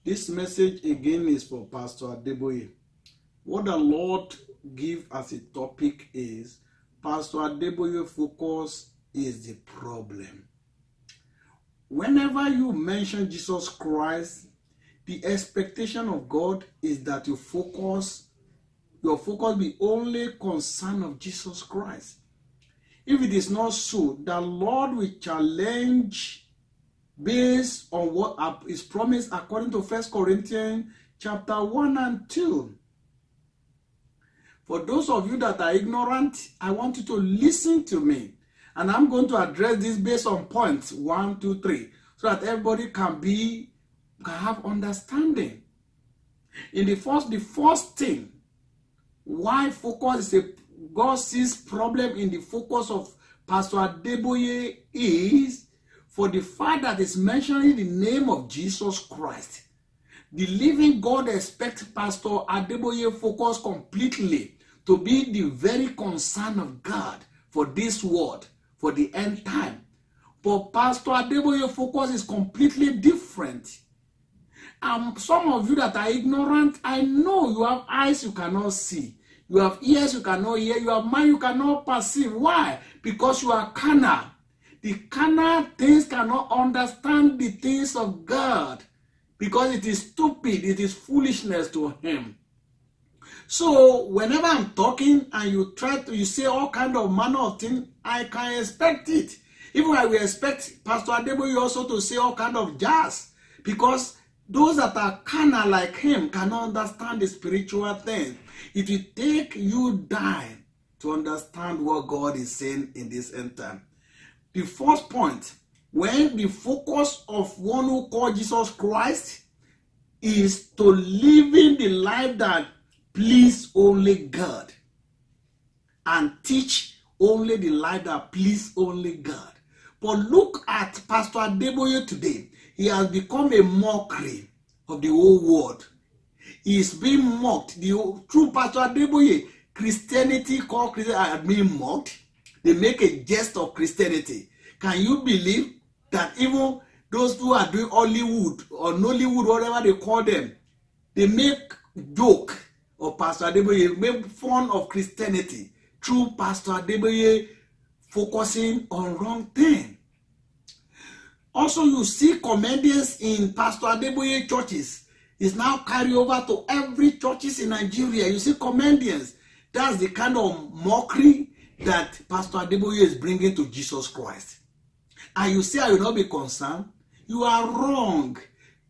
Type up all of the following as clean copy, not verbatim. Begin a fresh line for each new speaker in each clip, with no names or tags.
This message again is for Pastor Adeboye. What the Lord give as a topic is Pastor Adeboye focus is the problem. Whenever you mention Jesus Christ, the expectation of God is that your focus be only concern of Jesus Christ. If it is not so, the Lord will challenge based on what is promised according to 1 Corinthians chapter 1 and 2. For those of you that are ignorant, I want you to listen to me. And I'm going to address this based on points 1, 2, 3, so that everybody can have understanding. The first thing, why focus is God sees problem in the focus of Pastor Adeboye is for the fact that it's mentioning the name of Jesus Christ. The living God expects Pastor Adeboye focus completely to be the very concern of God for this world, for the end time. But Pastor Adeboye focus is completely different. Some of you that are ignorant, I know you have eyes you cannot see. You have ears you cannot hear. You have mind you cannot perceive. Why? Because you are carnal. The carnal things cannot understand the things of God because it is stupid, it is foolishness to him. So whenever I'm talking and you say all kind of manner of things, I can expect it. Even I will expect Pastor Adeboye also to say all kind of jazz, because those that are carnal like him cannot understand the spiritual things. It will take you time to understand what God is saying in this end time. The first point, when the focus of one who called Jesus Christ is to living the life that please only God and teach only the life that please only God. But look at Pastor Adeboye today. He has become a mockery of the whole world. He is being mocked. Through Pastor Adeboye, Christianity called Christianity are being mocked. They make a jest of Christianity. Can you believe that even those who are doing Hollywood or Nollywood, whatever they call them, they make joke of Pastor Adeboye, make fun of Christianity through Pastor Adeboye focusing on wrong thing. Also, you see comedians in Pastor Adeboye churches. It's now carried over to every churches in Nigeria. You see comedians. That's the kind of mockery that Pastor Adeboye is bringing to Jesus Christ. And you say I will not be concerned. You are wrong.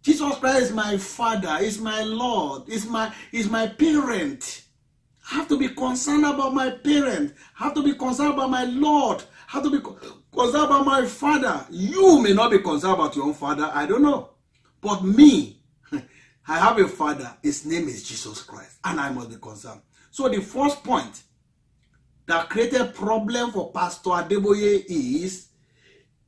Jesus Christ is my Father, is my Lord, is my parent. I have to be concerned about my parent. I have to be concerned about my Lord. I have to be concerned about my Father. You may not be concerned about your own father. I don't know. But me, I have a father. His name is Jesus Christ. And I must be concerned. So the first point that created problem for Pastor Adeboye is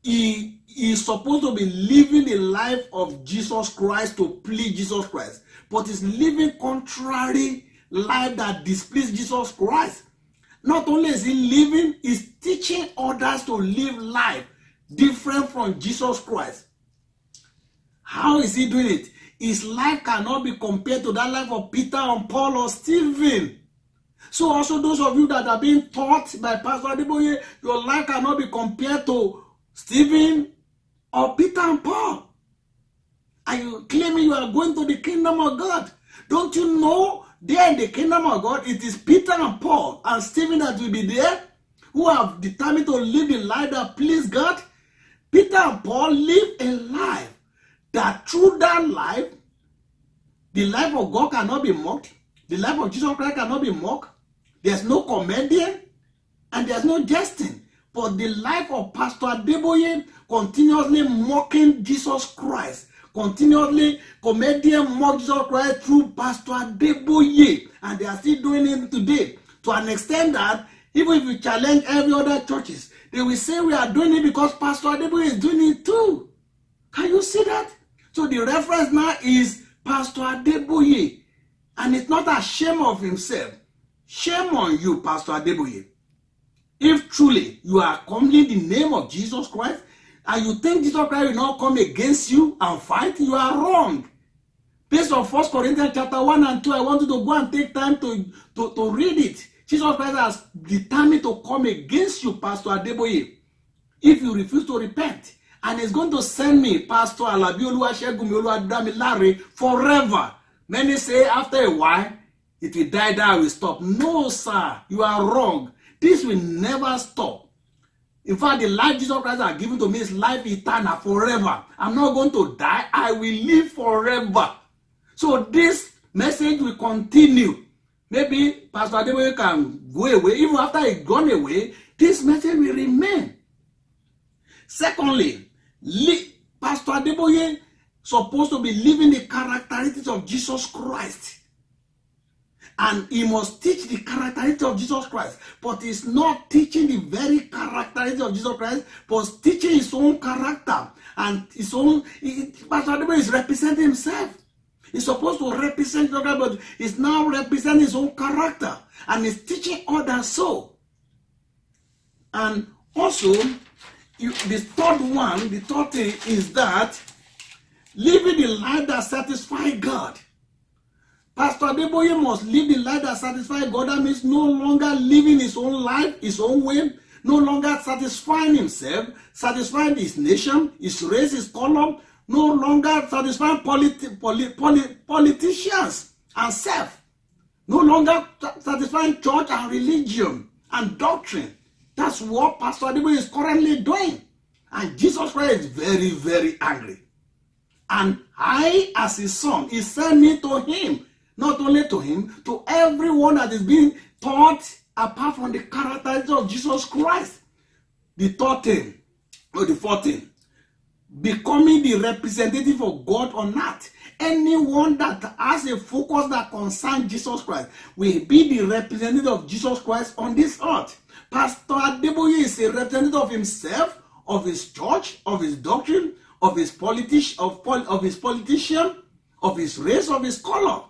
he is supposed to be living the life of Jesus Christ to please Jesus Christ. But he's living contrary life that displeases Jesus Christ. Not only is he living, he's teaching others to live life different from Jesus Christ. How is he doing it? His life cannot be compared to that life of Peter and Paul or Stephen. So also those of you that are being taught by Pastor Adeboye, your life cannot be compared to Stephen or Peter and Paul. Are you claiming you are going to the kingdom of God? Don't you know there in the kingdom of God, it is Peter and Paul and Stephen that will be there who have determined to live a life that please God? Peter and Paul live a life that through that life, the life of God cannot be mocked. The life of Jesus Christ cannot be mocked. There's no comedian and there's no jesting. But the life of Pastor Adeboye continuously mocking Jesus Christ. Continuously comedian mock Jesus Christ through Pastor Adeboye. And they are still doing it today. To an extent that even if you challenge every other churches, they will say we are doing it because Pastor Adeboye is doing it too. Can you see that? So the reference now is Pastor Adeboye. And it's not ashamed of himself. Shame on you, Pastor Adeboye. If truly you are calling the name of Jesus Christ and you think Jesus Christ will not come against you and fight, you are wrong. Based on 1 Corinthians chapter 1 and 2, I want you to go and take time to read it. Jesus Christ has determined to come against you, Pastor Adeboye, if you refuse to repent. And he's going to send me, Pastor Alabi Oluwasegun Oluwadamilare, forever. Many say after a while, it will die down, will stop. No, sir, you are wrong. This will never stop. In fact, the life Jesus Christ has given to me is life eternal, forever. I'm not going to die. I will live forever. So this message will continue. Maybe Pastor Adeboye can go away. Even after he's gone away, this message will remain. Secondly, Pastor Adeboye is supposed to be living the characteristics of Jesus Christ. And he must teach the characteristics of Jesus Christ. But he's not teaching the very characteristics of Jesus Christ, but teaching his own character. And his own, Pastor Adeboye is representing himself. He's supposed to represent Jesus Christ, but he's now representing his own character. And he's teaching others so. And also, the third thing is that living the life that satisfies God. Pastor Adeboye must live the life that satisfies God. That means no longer living his own life, his own way, no longer satisfying himself, satisfying his nation, his race, his color, no longer satisfying politicians and self, no longer satisfying church and religion and doctrine. That's what Pastor Adeboye is currently doing. And Jesus Christ is very, very angry. And I, as his son, he sent me to him. Not only to him, to everyone that is being taught apart from the characteristics of Jesus Christ. The third thing, or the fourth thing, becoming the representative of God on earth. Anyone that has a focus that concerns Jesus Christ will be the representative of Jesus Christ on this earth. Pastor Adeboye is a representative of himself, of his church, of his doctrine, of his politician, of his race, of his color.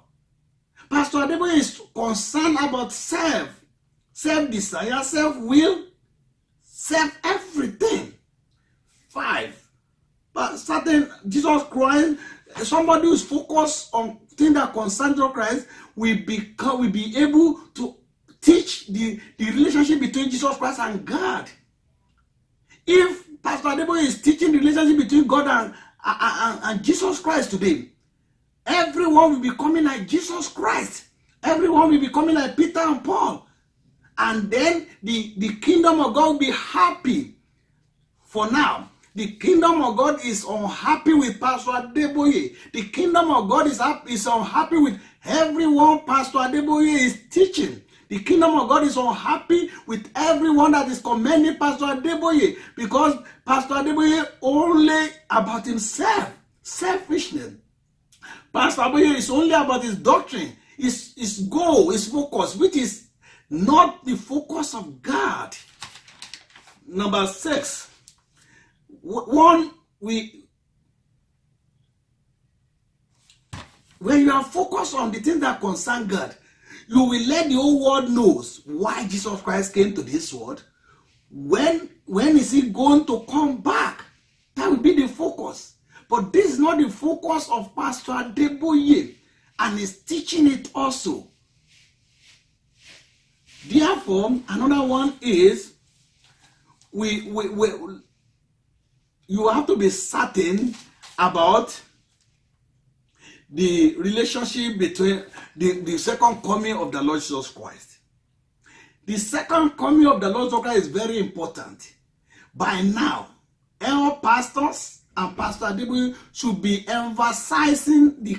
Pastor Adeboye is concerned about self-desire, self-will, self-everything. 5. But certain Jesus Christ, somebody who is focused on things that concern Jesus Christ will be able to teach the relationship between Jesus Christ and God. If Pastor Adeboye is teaching the relationship between God and Jesus Christ today, everyone will be coming like Jesus Christ. Everyone will be coming like Peter and Paul. And then the kingdom of God will be happy. For now, the kingdom of God is unhappy with Pastor Adeboye. The kingdom of God is unhappy with everyone Pastor Adeboye is teaching. The kingdom of God is unhappy with everyone that is commending Pastor Adeboye, because Pastor Adeboye only about himself, selfishness. Pastor Adeboye is only about his doctrine, his goal, his focus, which is not the focus of God. Number 6. When you are focused on the things that concern God, you will let the whole world knows why Jesus Christ came to this world. When is he going to come back? That will be the focus. But this is not the focus of Pastor Adeboye, and he's teaching it also. Therefore, another one is you have to be certain about the relationship between the second coming of the Lord Jesus Christ. The second coming of the Lord Jesus Christ is very important. By now, all pastors and Pastor Adeboye should be emphasizing the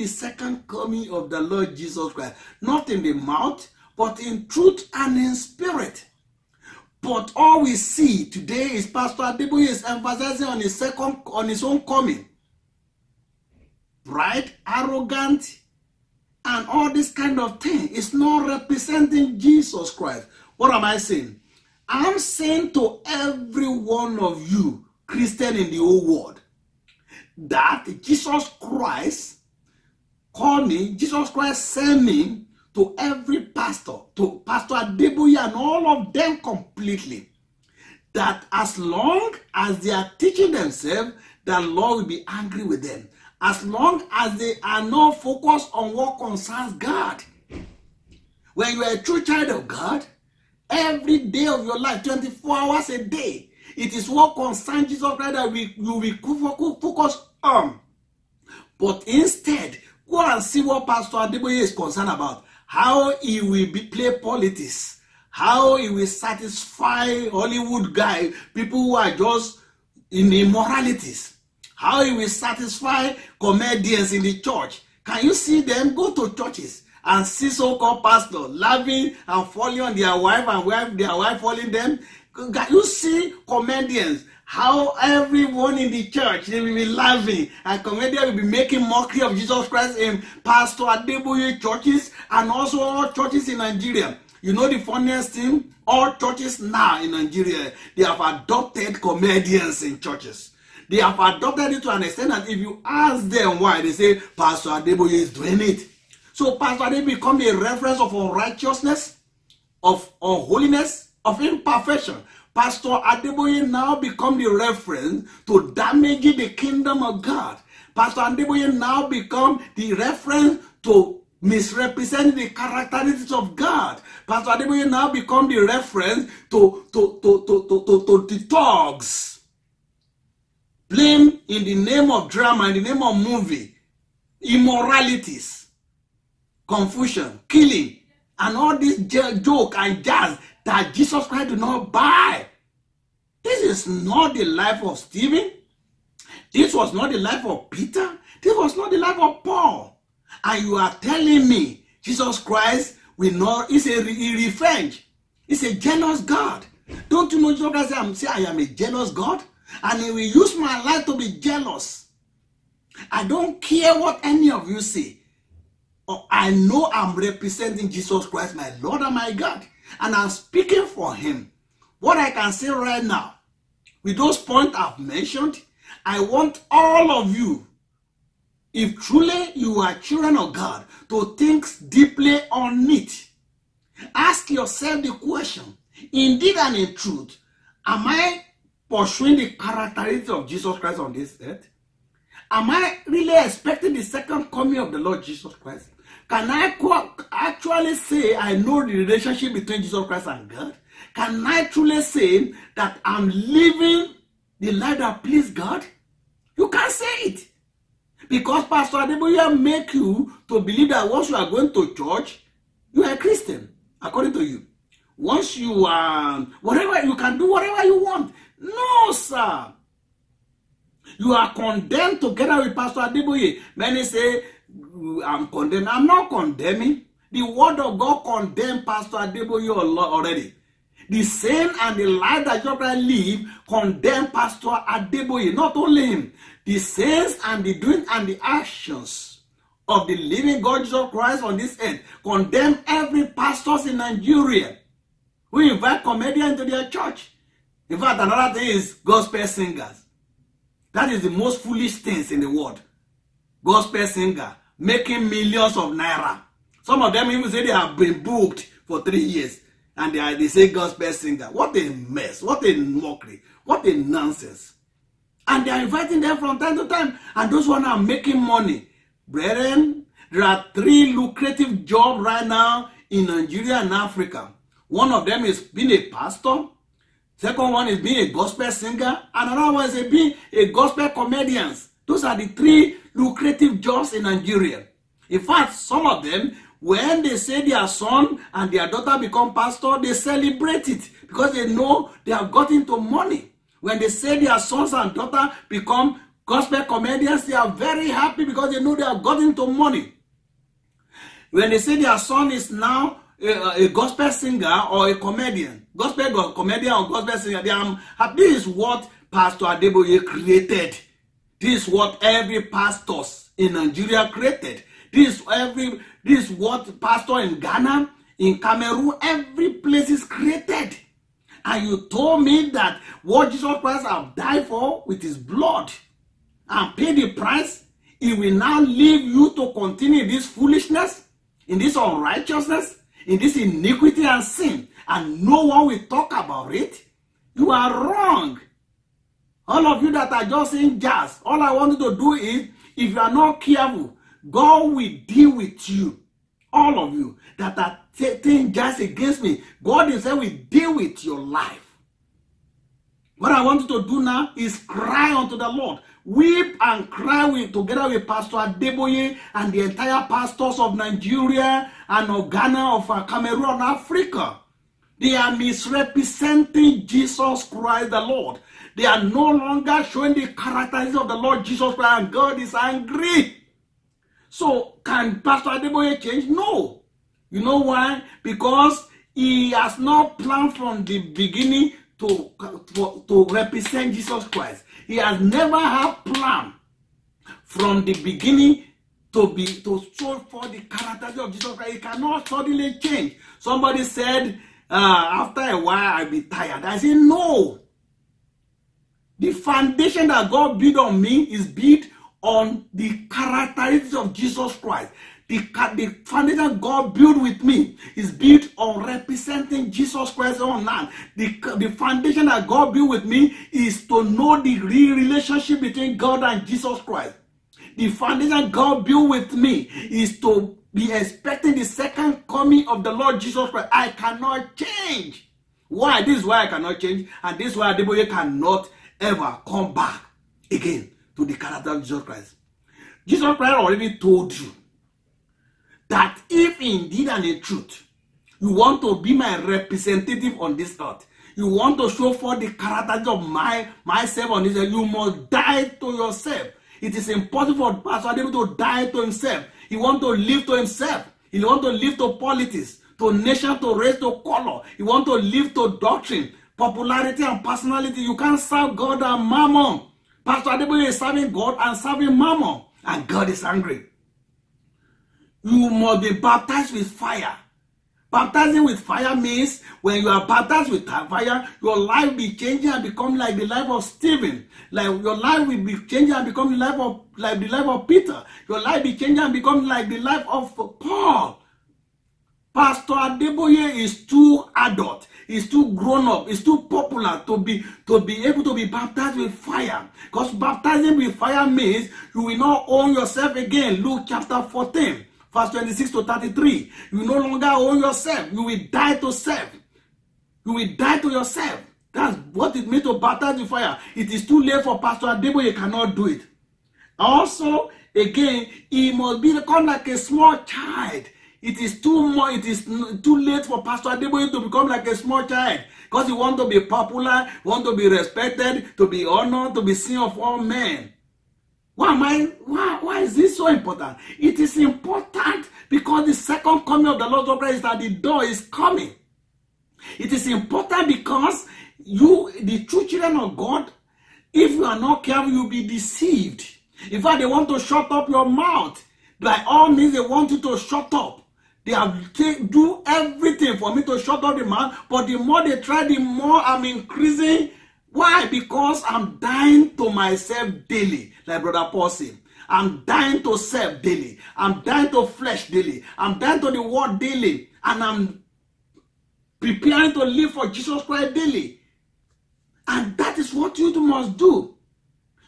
second coming of the Lord Jesus Christ. Not in the mouth, but in truth and in spirit. But all we see today is Pastor Adeboye is emphasizing on his own coming. Pride, arrogant, and all this kind of thing is not representing Jesus Christ. What am I saying? I'm saying to every one of you, Christian in the whole world, that Jesus Christ called me, Jesus Christ sent me to every pastor, to Pastor Adeboye and all of them completely, that as long as they are teaching themselves, the Lord will be angry with them. as long as they are not focused on what concerns God. When you are a true child of God, every day of your life, 24 hours a day, it is what concerns Jesus Christ that you will focus on. But instead, go and see what Pastor Adeboye is concerned about. How he will play politics. How he will satisfy Hollywood guy, people who are just in immoralities. How he will satisfy comedians in the church. Can you see them go to churches and see so-called pastors laughing and falling on their wife and their wife falling them? Can you see comedians? How everyone in the church, they will be laughing, and comedians will be making mockery of Jesus Christ in Pastor Adeboye churches and also all churches in Nigeria. You know the funniest thing? All churches now in Nigeria, they have adopted comedians in churches. They have adopted it to an extent that if you ask them why, they say, Pastor Adeboye is doing it. So Pastor Adeboye becomes a reference of unrighteousness, of unholiness, of imperfection. Pastor Adeboye now becomes the reference to damaging the kingdom of God. Pastor Adeboye now becomes the reference to misrepresenting the characteristics of God. Pastor Adeboye now becomes the reference to the thugs playing in the name of drama, in the name of movie, immoralities, confusion, killing, and all this joke and jazz that Jesus Christ did not buy. This is not the life of Stephen. This was not the life of Peter. This was not the life of Paul. And you are telling me Jesus Christ will not, is a revenge. He's a jealous God. Don't you know Jesus Christ say, I am a jealous God? And he will use my life to be jealous. I don't care what any of you say. I know I'm representing Jesus Christ, my Lord and my God. And I'm speaking for him. What I can say right now, with those points I've mentioned, I want all of you, if truly you are children of God, to think deeply on it. Ask yourself the question, indeed and in truth, am I pursuing the characteristics of Jesus Christ on this earth? Am I really expecting the second coming of the Lord Jesus Christ? Can I actually say I know the relationship between Jesus Christ and God? Can I truly say that I'm living the life that pleases God? You can't say it. Because Pastor Adeboye make you to believe that once you are going to church, you are a Christian, according to you. Once you are, whatever, you can do whatever you want. No, sir. You are condemned together with Pastor Adeboye. Many say, I'm condemned. I'm not condemning. The word of God condemned Pastor Adeboye already. The sin and the life that you live condemn Pastor Adeboye. Not only him. The sins and the doing and the actions of the living God Jesus Christ on this earth condemn every pastor in Nigeria who invite comedians into their church. In fact, another thing is gospel singers. That is the most foolish things in the world. Gospel singer making millions of naira. Some of them even say they have been booked for 3 years. And they say gospel singer. What a mess. What a mockery. What a nonsense. And they are inviting them from time to time. And those ones are making money. Brethren, there are 3 lucrative jobs right now in Nigeria and Africa. One of them is being a pastor. Second one is being a gospel singer. And another one is being a gospel comedian. Those are the 3 lucrative jobs in Nigeria. In fact, some of them, when they say their son and their daughter become pastor, they celebrate it because they know they have got into money. When they say their sons and daughter become gospel comedians, they are very happy because they know they have got into money. When they say their son is now a gospel singer or a comedian, gospel comedian or gospel singer, they are happy. This is what Pastor Adeboye created. This is what every pastor in Nigeria created. This is what pastor in Ghana, in Cameroon, every place is created. And you told me that what Jesus Christ have died for with his blood and paid the price, he will now leave you to continue in this foolishness, in this unrighteousness, in this iniquity and sin, and no one will talk about it. You are wrong. All of you that are just saying jazz, all I want you to do is If you are not careful, God will deal with you. All of you that are taking just against me, God himself will deal with your life. What I want you to do now is cry unto the Lord. Weep and cry together with Pastor Adeboye and the entire pastors of Nigeria and of Ghana, of Cameroon, Africa. They are misrepresenting Jesus Christ the Lord. They are no longer showing the characteristics of the Lord Jesus Christ, and God is angry. So, can Pastor Adeboye change? No. You know why? Because he has not planned from the beginning to represent Jesus Christ. He has never had plan from the beginning to show for the characteristics of Jesus Christ. He cannot suddenly change. Somebody said, after a while, I'll be tired. I say, no. The foundation that God built on me is built on the characteristics of Jesus Christ. The foundation God built with me is built on representing Jesus Christ on land. The foundation that God built with me is to know the real relationship between God and Jesus Christ. The foundation God built with me is to be expecting the second coming of the Lord Jesus Christ. I cannot change. Why? This is why I cannot change, and this is why Adeboye cannot ever come back again to the character of Jesus Christ. Jesus Christ already told you that if indeed and in truth you want to be my representative on this earth, you want to show for the character of myself on this earth, you must die to yourself. It is impossible for Pastor Adeboye to die to himself. He wants to live to himself. He wants to live to politics, to nation, to race, to color. He wants to live to doctrine, popularity, and personality. You can't serve God and mammon. Pastor Adeboye is serving God and serving mammon, and God is angry. You must be baptized with fire. Baptizing with fire means when you are baptized with fire, your life will be changing and become like the life of Stephen. Like your life will be changing and become the life of Peter. Your life will be changing and become like the life of Paul. Pastor Adeboye is too adult, is too grown up, is too popular to be able to be baptized with fire. Because baptizing with fire means you will not own yourself again. Luke chapter 14. Verse 26 to 33. You no longer own yourself. You will die to self. You will die to yourself. That's what it means to baptize with fire. It is too late for Pastor Adeboye. You cannot do it. Also, again, he must become like a small child. It is too late for Pastor Adeboye to become like a small child. Because he wants to be popular, want to be respected, to be honored, to be seen of all men. Why is this so important? It is important because the second coming of the Lord Jesus Christ is at the door, is coming. It is important because you, the true children of God, if you are not careful, you'll be deceived. In fact, they want to shut up your mouth. By all means, they want you to shut up. They have do everything for me to shut up the mouth, but the more they try, the more I'm increasing. Why? Because I'm dying to myself daily, like Brother Paul said. I'm dying to self daily. I'm dying to flesh daily. I'm dying to the world daily. And I'm preparing to live for Jesus Christ daily. And that is what you must do.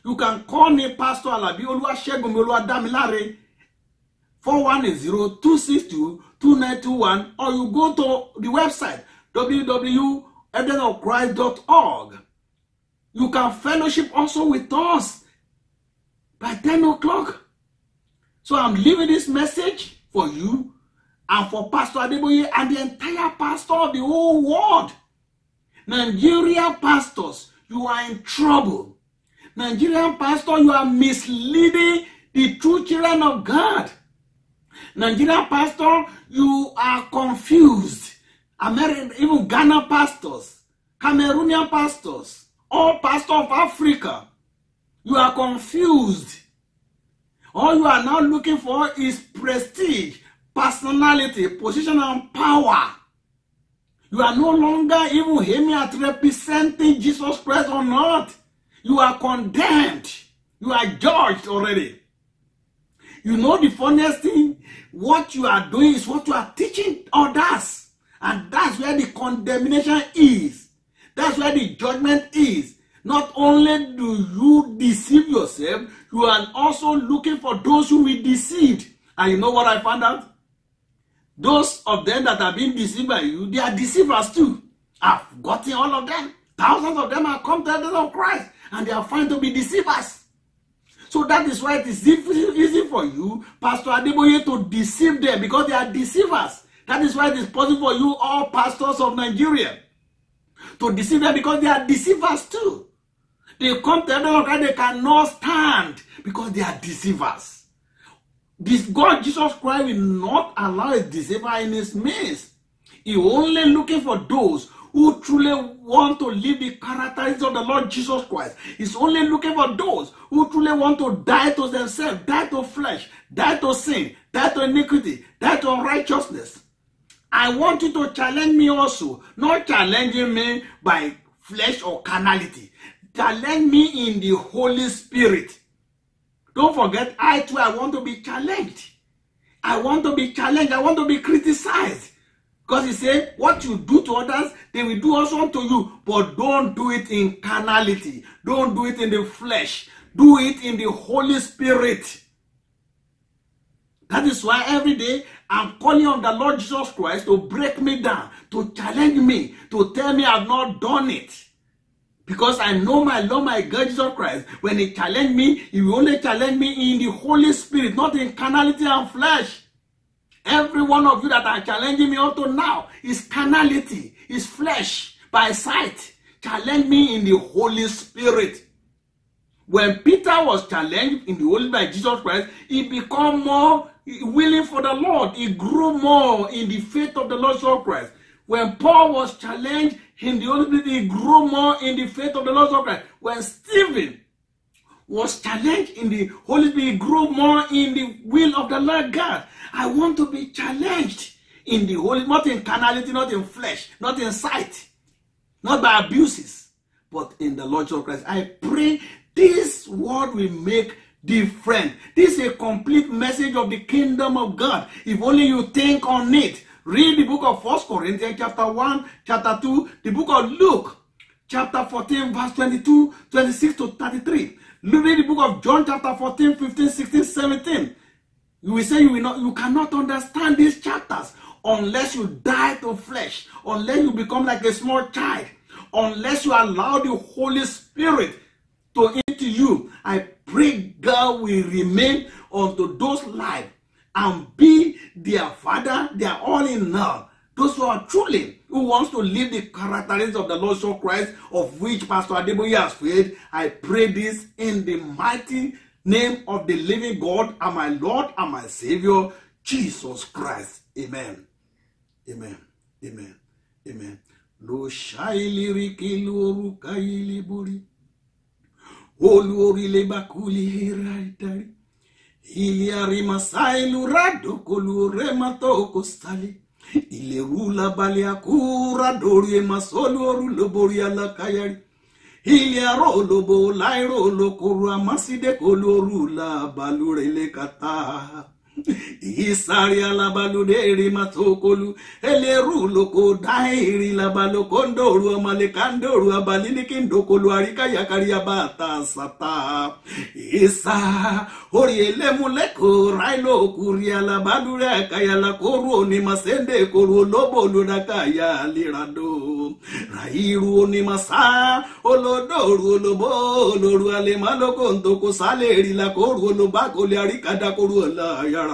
You can call me Pastor Alabi Oluwasegun Oluwadamilare 410-262-2921, or you go to the website www.evidenceofchrist.org. You can fellowship also with us by 10 o'clock. So I'm leaving this message for you and for Pastor Adeboye and the entire pastor of the whole world. Nigerian pastors, you are in trouble. Nigerian pastor, you are misleading the true children of God. Nigerian pastor, you are confused. American, even Ghana pastors, Cameroonian pastors, all pastors of Africa, you are confused. All you are now looking for is prestige, personality, position, and power. You are no longer even aiming at representing Jesus Christ on earth. You are condemned. You are judged already. You know the funniest thing? What you are doing is what you are teaching others. And that's where the condemnation is. That's where the judgment is. Not only do you deceive yourself, you are also looking for those who will deceive. And you know what I found out? Those of them that are being deceived by you, they are deceivers too. I've gotten all of them. Thousands of them have come to the death of Christ, and they are found to be deceivers. So that is why it is easy for you, Pastor Adeboye, to deceive them, because they are deceivers. That is why it is possible for you, all pastors of Nigeria, to deceive them, because they are deceivers too. They come to the death of Christ, they cannot stand because they are deceivers. This God, Jesus Christ, will not allow a deceiver in his midst. He only looking for those who truly want to live the characteristics of the Lord Jesus Christ. He's only looking for those who truly want to die to themselves, die to flesh, die to sin, die to iniquity, die to unrighteousness. I want you to challenge me also, not challenging me by flesh or carnality. Challenge me in the Holy Spirit. Don't forget, I too, I want to be challenged. I want to be challenged. I want to be criticized. Because he said, what you do to others, they will do also unto you. But don't do it in carnality. Don't do it in the flesh. Do it in the Holy Spirit. That is why every day I'm calling on the Lord Jesus Christ to break me down, to challenge me, to tell me I've not done it. Because I know my Lord, my God, Jesus Christ, when he challenged me, he will only challenge me in the Holy Spirit, not in carnality and flesh. Every one of you that are challenging me up to now is carnality, is flesh, by sight. Challenge me in the Holy Spirit. When Peter was challenged in the Holy Spirit by Jesus Christ, he became more willing for the Lord. He grew more in the faith of the Lord Jesus Christ. When Paul was challenged in the Holy Spirit, he grew more in the faith of the Lord Jesus Christ. When Stephen was challenged in the Holy Spirit, he grew more in the will of the Lord God. I want to be challenged in the Holy, not in carnality, not in flesh, not in sight, not by abuses, but in the Lord Jesus Christ. I pray this word will make difference. This is a complete message of the kingdom of God. If only you think on it. Read the book of 1 Corinthians chapter 1, chapter 2, the book of Luke, chapter 14, verse 22, 26 to 33. Read the book of John, chapter 14, 15, 16, 17. You will say you cannot understand these chapters unless you die to flesh, unless you become like a small child, unless you allow the Holy Spirit to enter you. I pray God will remain unto those lives and be their father, their all in all. Those who are truly, who wants to live the characteristics of the Lord Jesus Christ, of which Pastor Adeboye has prayed. I pray this in the mighty name of the living God and my Lord and my Savior, Jesus Christ. Amen. Amen. Amen. Amen. Lo shaili riki loru kaili buri. Olori le bakuli hiraitari. Iliari masai lurado kolure matoko sali. Ile rula baliakura dori masolo rulo bori ala kayari. Ilia rolo bo lai rolo korua maside kolorula balure le kata. Isari ala baluderi matokolu ele rulo ko dairi la balokondoru amalekandoru abalini kindokolu arika yakari abata sata. Isa ori ele muleko railo kuria la balure kaya la koru ni masende koru lobo luna kaya lirado. Rairu ni masa olodoru lobo loru ale malokonto ko saleri la koru lobako le arika da koru la yaraka.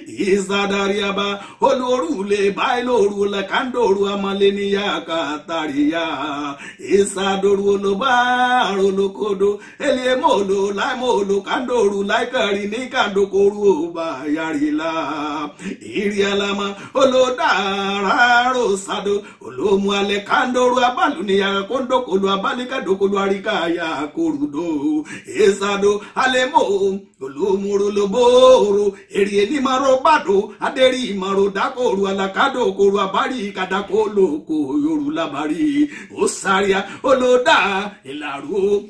Izadariaba olorule bailoru la kandoru amaleni yakataria. Isadoru lobaro lokodo elemolo la molo kandoru la kari ni kando koru ba yarila. Irialama olodara rosado olomu ale kandoru abaluni ya kondo kolu abalika dokolu arika ya korudo. Isado alemo olomuru loboro erieni maro bado aderi maro dakoru alakado koru abari kadakolo ko yorula bari osaria oloda elaru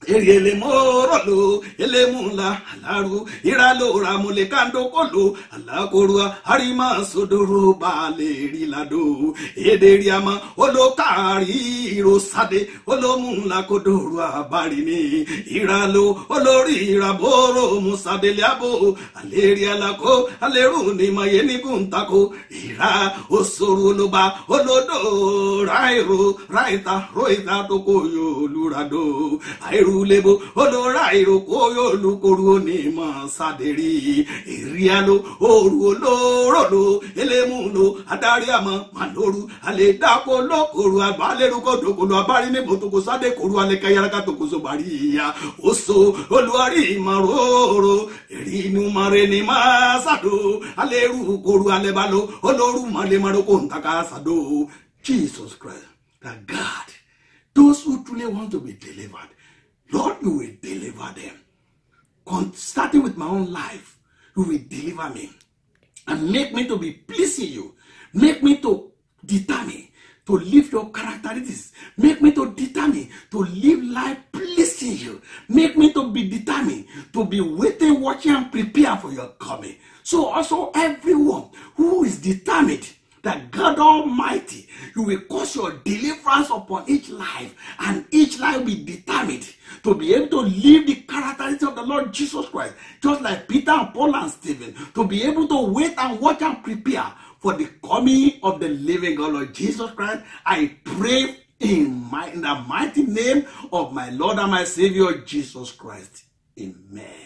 Eriele morolo elemula alaru iralo ramule kando kolo alakorua harima sodoro baleri lado ederiama olokari rosade olomula kodoro abarini iralo olori iraboro musade liabo aleri alako aleru ni mayeni kuntako ira osoro loba olodo rairo raita roita tokoyo lurado lebo olora iroko yo lukoru ni ma saderi irialo oru oloro elemulo adari ama maloru ale dapo lokoru abaleru kodokolo abari ni botoko sade koru ale kayara katokoso bariya oso oluari maroro erinu mare ni masado aleru koru ale balo oloru male maroko ntaka sado. Jesus Christ, the God, those who truly want to be delivered, Lord, you will deliver them. Starting with my own life, you will deliver me and make me to be pleasing you. Make me to determine to live your characteristics. Make me to determine to live life pleasing you. Make me to be determined to be waiting, watching, and prepare for your coming. So also everyone who is determined that God Almighty, you will cause your deliverance upon each life, and each life will be determined to be able to live the characteristics of the Lord Jesus Christ, just like Peter and Paul and Stephen, to be able to wait and watch and prepare for the coming of the living God, Lord Jesus Christ. I pray in the mighty name of my Lord and my Savior, Jesus Christ. Amen.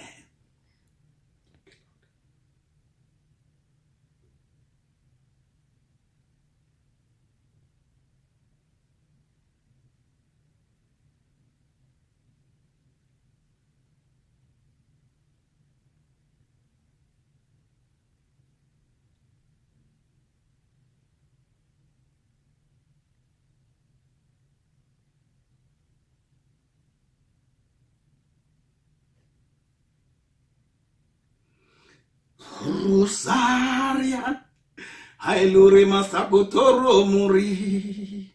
Rosaria, Hailure Masakotoro Muri,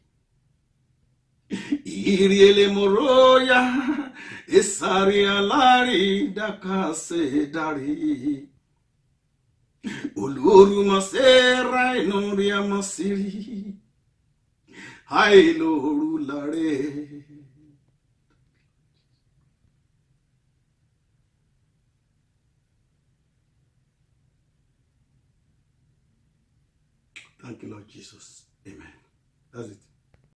Iriele Moroya, Esaria Lari, Dakase Dari, Uluru Masera, Noria Masiri, Hailoru Lare. Thank you, Lord Jesus. Amen. That's it.